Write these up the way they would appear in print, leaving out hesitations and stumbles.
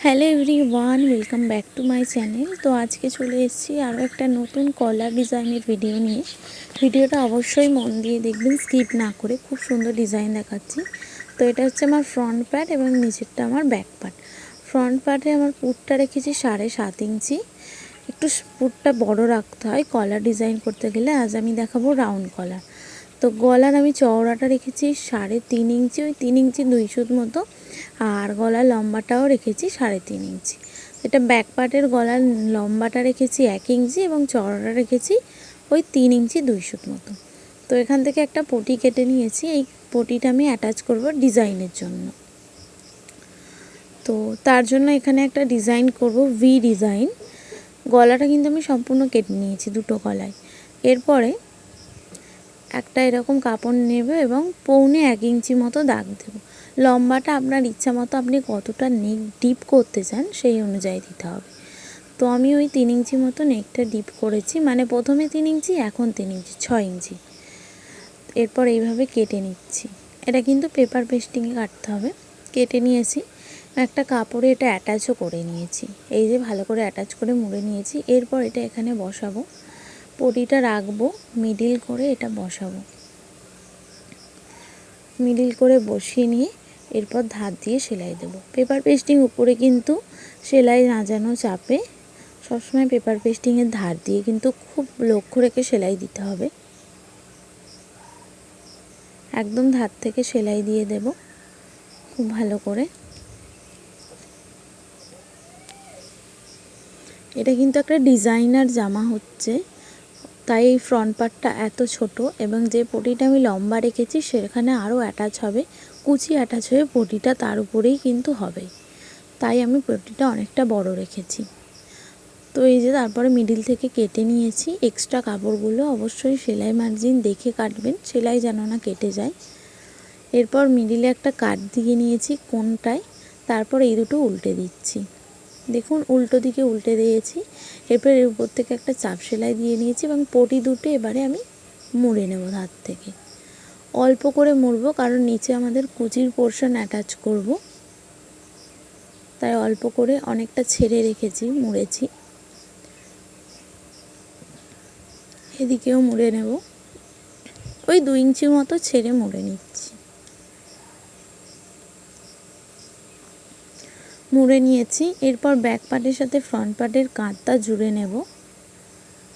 Hello everyone, welcome back to my channel. তো আজকে চলে এসেছি আরও একটা নতুন কলার ডিজাইনের ভিডিও নিয়ে। ভিডিওটা অবশ্যই মন দিয়ে দেখবেন, স্কিপ না করে। খুব সুন্দর ডিজাইন দেখাচ্ছি। তো এটা হচ্ছে আমার ফ্রন্ট পার্ট এবং নিচেরটা আমার ব্যাক পার্ট। ফ্রন্ট পার্টে আমার পুটটা রেখেছি 7.5 ইঞ্চি। একটু পুটটা বড় রাখতে হয় কলার ডিজাইন করতে গেলে। আজ আমি দেখাবো রাউন্ড কলার। তো গলার আমি চওড়াটা রেখেছি 3.5 ইঞ্চি, ওই 3 ইঞ্চি 2 সুত মতো। আর গলার লম্বাটাও রেখেছি 3.5 ইঞ্চি। এটা ব্যাক পার্টের গলার লম্বাটা রেখেছি 1 ইঞ্চি এবং চওড়াটা রেখেছি ওই 3 ইঞ্চি 2 সুত মতো। তো এখান থেকে একটা পটি কেটে নিয়েছি। এই পটিটা আমি অ্যাটাচ করব ডিজাইনের জন্য। তো তার জন্য এখানে একটা ডিজাইন করব, ভি ডিজাইন। গলাটা কিন্তু আমি সম্পূর্ণ কেটে নিয়েছি দুটো গলায়। এরপরে একটা এরকম কাপড় নেব এবং 1.25 ইঞ্চি মতো দাগ দেব। লম্বাটা আপনার ইচ্ছা মতো, আপনি কতটা নেক ডিপ করতে চান সেই অনুযায়ী দিতে হবে। তো আমি ওই 3 ইঞ্চি মতো নেকটা ডিপ করেছি, মানে প্রথমে 3 ইঞ্চি, এখন 3 ইঞ্চি, 6 ইঞ্চি। এরপর এইভাবে কেটে নিচ্ছি। এটা কিন্তু পেপার পেস্টিংয়ে কাটতে হবে। কেটে নিয়েছি, একটা কাপড়ে এটা অ্যাটাচও করে নিয়েছি। এই যে ভালো করে অ্যাটাচ করে মুড়ে নিয়েছি। এরপর এটা এখানে বসাবো, পটিটা রাখবো, মিডিল করে এটা বসাবো। মিডিল করে বসিয়ে নিয়ে এরপর ধার দিয়ে সেলাই দেবো। পেপার পেস্টিং উপরে কিন্তু সেলাই না যেন চাপে, সবসময় পেপার পেস্টিংয়ের ধার দিয়ে কিন্তু খুব লক্ষ্য রেখে সেলাই দিতে হবে। একদম ধার থেকে সেলাই দিয়ে দেব খুব ভালো করে। এটা কিন্তু একটা ডিজাইনার জামা হচ্ছে, তাই এই ফ্রন্ট পার্টটা এত ছোট। এবং যে পটিটা আমি লম্বা রেখেছি সেখানে আরও অ্যাটাচ হবে, কুচি অ্যাটাচ হয়ে পটিটা তার উপরেই কিন্তু হবে। তাই আমি পটিটা অনেকটা বড় রেখেছি। তো এই যে তারপরে মিডিল থেকে কেটে নিয়েছি। এক্সট্রা কাপড়গুলো অবশ্যই সেলাই মার্জিন দেখে কাটবেন, সেলাই যেন না কেটে যায়। এরপর মিডিলে একটা কাট দিয়ে নিয়েছি কোণটায়। তারপর এই দুটো উল্টে দিচ্ছি। দেখুন উল্টো দিকে উল্টে দিয়েছি। এরপর এর উপর থেকে একটা চাপ সেলাই দিয়ে নিয়েছি এবং পটি দুটো এবারে আমি মুড়ে নেব ধার থেকে। অল্প করে মুড়বো, কারণ নিচে আমাদের কুচির পোর্শন অ্যাটাচ করব, তাই অল্প করে অনেকটা ছেড়ে রেখেছি, মুড়েছি। এদিকেও মুড়ে নেব, ওই 2 ইঞ্চি মতো ছেড়ে মুড়ে নিচ্ছি। মুড়ে নিয়েছি। এরপর ব্যাক পার্টের সাথে ফ্রন্ট পার্টের কাঁধটা জুড়ে নেব।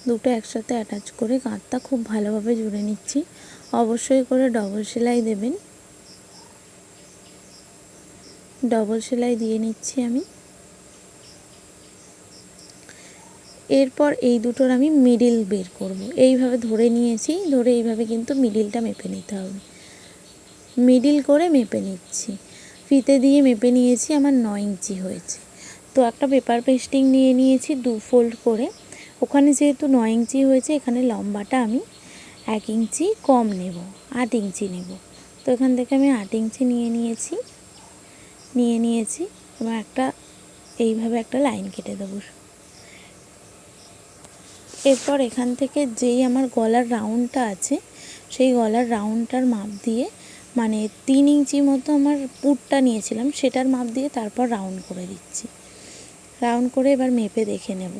দুটো একসাথে অ্যাটাচ করে কাঁধটা খুব ভালোভাবে জুড়ে নিচ্ছি। অবশ্যই করে ডবল সেলাই দেবেন। ডবল সেলাই দিয়ে নিচ্ছি আমি। এরপর এই দুটোর আমি মিডিল বের করব। এইভাবে ধরে নিয়েছি, ধরে এইভাবে কিন্তু মিডিলটা মেপে নিতে হবে। মিডিল করে মেপে নিচ্ছি। ফিতে দিয়ে মেপে নিয়েছি, আমার 9 ইঞ্চি হয়েছে। তো একটা পেপার পেস্টিং নিয়ে নিয়েছি 2 ফোল্ড করে। ওখানে যেহেতু 9 ইঞ্চি হয়েছে, এখানে লম্বাটা আমি 1 ইঞ্চি কম নেব, 8 ইঞ্চি নেব। তো এখান থেকে আমি 8 ইঞ্চি নিয়েছি এবং একটা এইভাবে একটা লাইন কেটে দেবো। এরপর এখান থেকে যেই আমার গলার রাউন্ডটা আছে, সেই গলার রাউন্ডটার মাপ দিয়ে, মানে 3 ইঞ্চি মতো আমার পুটটা নিয়েছিলাম, সেটার মাপ দিয়ে তারপর রাউন্ড করে দিচ্ছি। রাউন্ড করে এবার মেপে দেখে নেব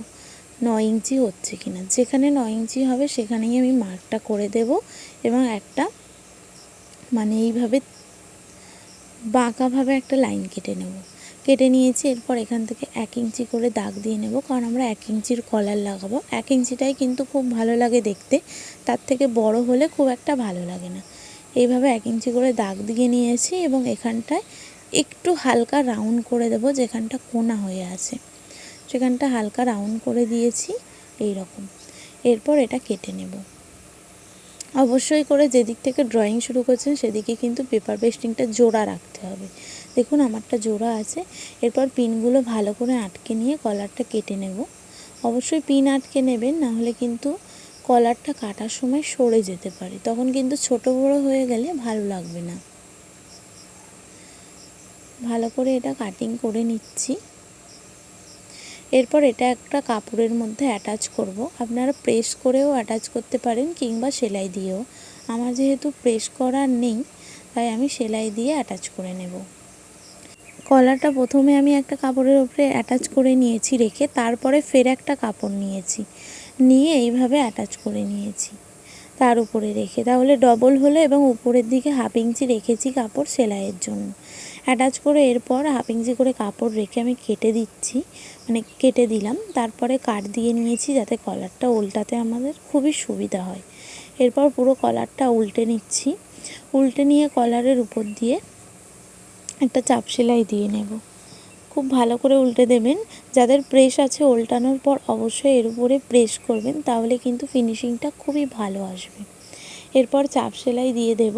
9 ইঞ্চি হচ্ছে কিনা। যেখানে 9 ইঞ্চি হবে সেখানেই আমি মার্কটা করে দেব এবং একটা মানে এইভাবে বাঁকাভাবে একটা লাইন কেটে নেব। কেটে নিয়েছি। এরপর এখান থেকে 1 ইঞ্চি করে দাগ দিয়ে নেব, কারণ আমরা 1 ইঞ্চির কলার লাগাবো। 1 ইঞ্চিটাই কিন্তু খুব ভালো লাগে দেখতে, তার থেকে বড় হলে খুব একটা ভালো লাগে না। এইভাবে 1 ইঞ্চি করে দাগ দিয়ে নিয়েছি এবং এখানটায় একটু হালকা রাউন্ড করে দেব, যেখানটা কোনা হয়ে আছে সেখানটা হালকা রাউন্ড করে দিয়েছি এই রকম। এরপর এটা কেটে নেব। অবশ্যই করে যেদিক থেকে ড্রয়িং শুরু করছেন সেদিকে কিন্তু পেপার পেস্টিংটা জোড়া রাখতে হবে। দেখুন আমারটা জোড়া আছে। এরপর পিনগুলো ভালো করে আটকে নিয়ে কলারটা কেটে নেব। অবশ্যই পিন আটকে নেবেন, না হলে কিন্তু কলারটা কাটার সময় সরে যেতে পারে, তখন কিন্তু ছোট বড় হয়ে গেলে ভালো লাগবে না। ভালো করে এটা কাটিং করে নিচ্ছি। এরপর এটা একটা কাপড়ের মধ্যে অ্যাটাচ করব। আপনারা প্রেস করেও অ্যাটাচ করতে পারেন কিংবা সেলাই দিয়েও। আমার যেহেতু প্রেস করা নেই, তাই আমি সেলাই দিয়ে অ্যাটাচ করে নেব। কলারটা প্রথমে আমি একটা কাপড়ের উপরে অ্যাটাচ করে নিয়েছি রেখে, তারপরে ফের একটা কাপড় নিয়েছি, নিয়ে এইভাবে অ্যাটাচ করে নিয়েছি তার উপরে রেখে, তাহলে ডবল হলো। এবং উপরের দিকে 1/2 ইঞ্চি রেখেছি কাপড় সেলাইয়ের জন্য অ্যাটাচ করে। এরপর 1/2 ইঞ্চি করে কাপড় রেখে আমি কেটে দিচ্ছি, মানে কেটে দিলাম। তারপরে কাট দিয়ে নিয়েছি যাতে কলারটা উল্টাতে আমাদের খুবই সুবিধা হয়। এরপর পুরো কলারটা উল্টে নিচ্ছি। উল্টে নিয়ে কলারের উপর দিয়ে একটা চাপ সেলাই দিয়ে নেব। খুব ভালো করে উল্টে দেবেন। যাদের প্রেস আছে উল্টানোর পর অবশ্যই এর উপরে প্রেস করবেন, তাহলে কিন্তু ফিনিশিংটা খুবই ভালো আসবে। এরপর চাপ সেলাই দিয়ে দেব।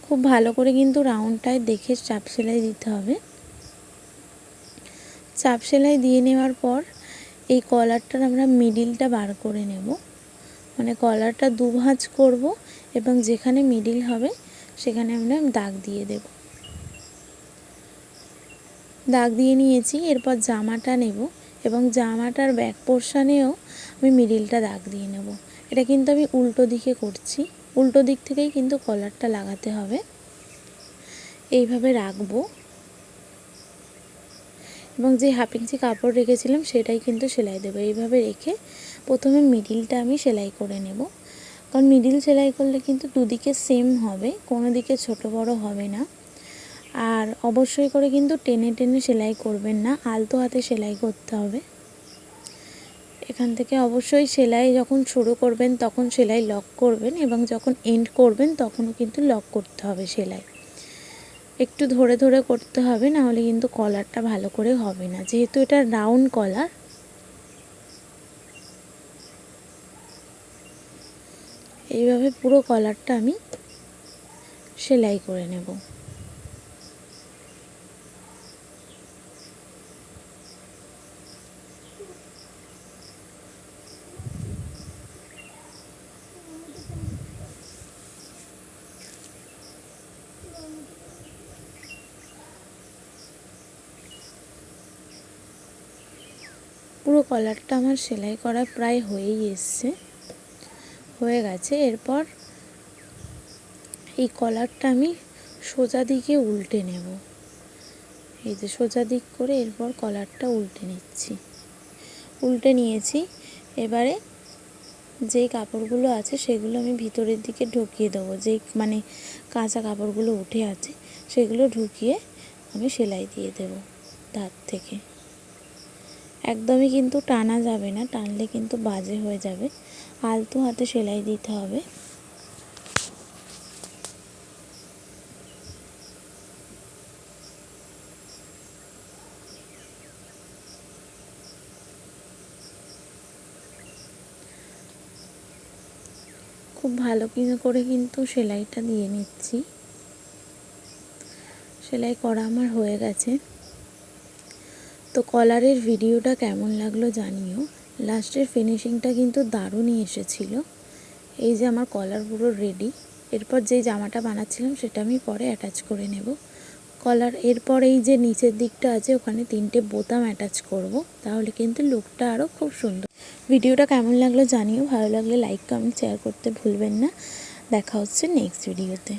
খুব ভালো করে কিন্তু রাউন্ডটায় দেখে চাপ সেলাই দিতে হবে। চাপ সেলাই দিয়ে নেওয়ার পর এই কলারটার আমরা মিডিলটা বার করে নেব, মানে কলারটা 2 ভাঁজ করব এবং যেখানে মিডিল হবে সেখানে আমরা দাগ দিয়ে দেব। দাগ দিয়ে নিয়েছি। এরপর জামাটা নেব এবং জামাটার ব্যাক পোর্শনেও আমি মিডিলটা দাগ দিয়ে নেব। এটা কিন্তু আমি উল্টো দিকে করছি, উল্টো দিক থেকেই কিন্তু কলারটা লাগাতে হবে। এইভাবে রাখবো এবং যে 1/2 ইঞ্চি কাপড় রেখেছিলাম সেটাই কিন্তু সেলাই দেবো। এইভাবে রেখে প্রথমে মিডিলটা আমি সেলাই করে নেব, কারণ মিডিল সেলাই করলে কিন্তু দুদিকে সেম হবে, কোনো দিকে ছোট বড় হবে না। আর অবশ্যই করে কিন্তু টেনে টেনে সেলাই করবেন না, আলতো হাতে সেলাই করতে হবে। এখান থেকে অবশ্যই সেলাই যখন শুরু করবেন তখন সেলাই লক করবেন এবং যখন এন্ড করবেন তখনও কিন্তু লক করতে হবে সেলাই। একটু ধরে ধরে করতে হবে, না হলে কিন্তু কলারটা ভালো করে হবে না, যেহেতু এটা রাউন্ড কলার। এইভাবে পুরো কলারটা আমি সেলাই করে নেব। পুরো কলারটা আমার সেলাই করা প্রায় হয়ে গেছে। এরপর এই কলারটা আমি সোজা দিকে উল্টে নেব। এই যে সোজা দিক করে এরপর কলারটা উল্টে নিচ্ছি, উল্টে নিয়েছি। এবারে যেই কাপড়গুলো আছে সেগুলো আমি ভিতরের দিকে ঢুকিয়ে দেবো, যেই মানে কাঁচা কাপড়গুলো উঠে আছে সেগুলো ঢুকিয়ে আমি সেলাই দিয়ে দেব ধার থেকে। একদমই কিন্তু টানা যাবে না, টানলে কিন্তু বাজে হয়ে যাবে, আলতো হাতে সেলাই দিতে হবে। খুব ভালো করে কিন্তু সেলাইটা দিয়ে নিচ্ছি। সেলাই করা আমার হয়ে গেছে। তো কলারের ভিডিওটা কেমন লাগলো জানিও। লাস্টের ফিনিশিংটা কিন্তু দারুণই এসেছিল। এই যে আমার কলার পুরো রেডি। এরপর যে জামাটা বানাচ্ছিলাম সেটা আমি পরে অ্যাটাচ করে নেব কলার। এরপর এই যে নিচের দিকটা আছে ওখানে 3টে বোতাম অ্যাটাচ করব, তাহলে কিন্তু লুকটা আরও খুব সুন্দর। ভিডিওটা কেমন লাগলো জানিও, ভালো লাগলে লাইক কমেন্ট শেয়ার করতে ভুলবেন না। দেখা হচ্ছে নেক্সট ভিডিওতে।